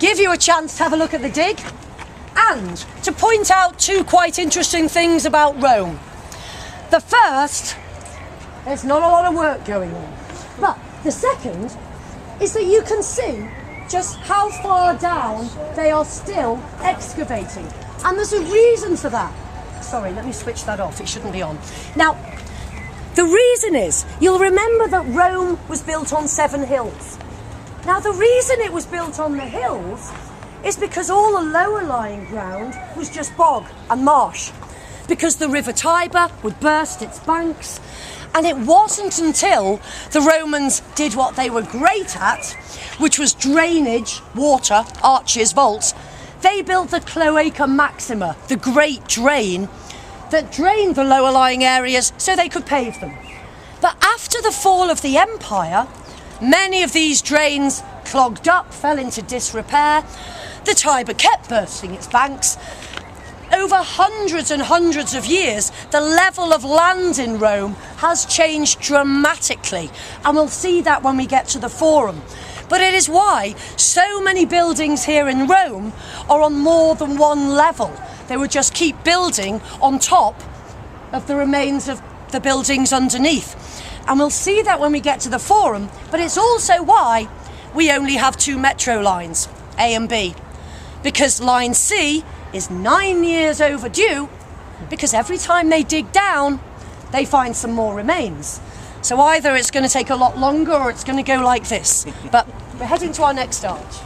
give you a chance to have a look at the dig and to point out two quite interesting things about Rome. The first, there's not a lot of work going on. But the second is that you can see just how far down they are still excavating. And there's a reason for that. Sorry, let me switch that off, it shouldn't be on. Now, the reason is, you'll remember that Rome was built on 7 hills. Now, the reason it was built on the hills is because all the lower lying ground was just bog and marsh, because the River Tiber would burst its banks. And it wasn't until the Romans did what they were great at, which was drainage, water, arches, vaults. They built the Cloaca Maxima, the great drain, that drained the lower lying areas so they could pave them. But after the fall of the empire, many of these drains clogged up, fell into disrepair. The Tiber kept bursting its banks. Over hundreds and hundreds of years, the level of land in Rome has changed dramatically, and we'll see that when we get to the Forum. But it is why so many buildings here in Rome are on more than one level. They would just keep building on top of the remains of the buildings underneath. And we'll see that when we get to the Forum, but it's also why we only have 2 metro lines, A and B, because line C is 9 years overdue, because every time they dig down, they find some more remains. So either it's going to take a lot longer or it's going to go like this. But we're heading to our next arch.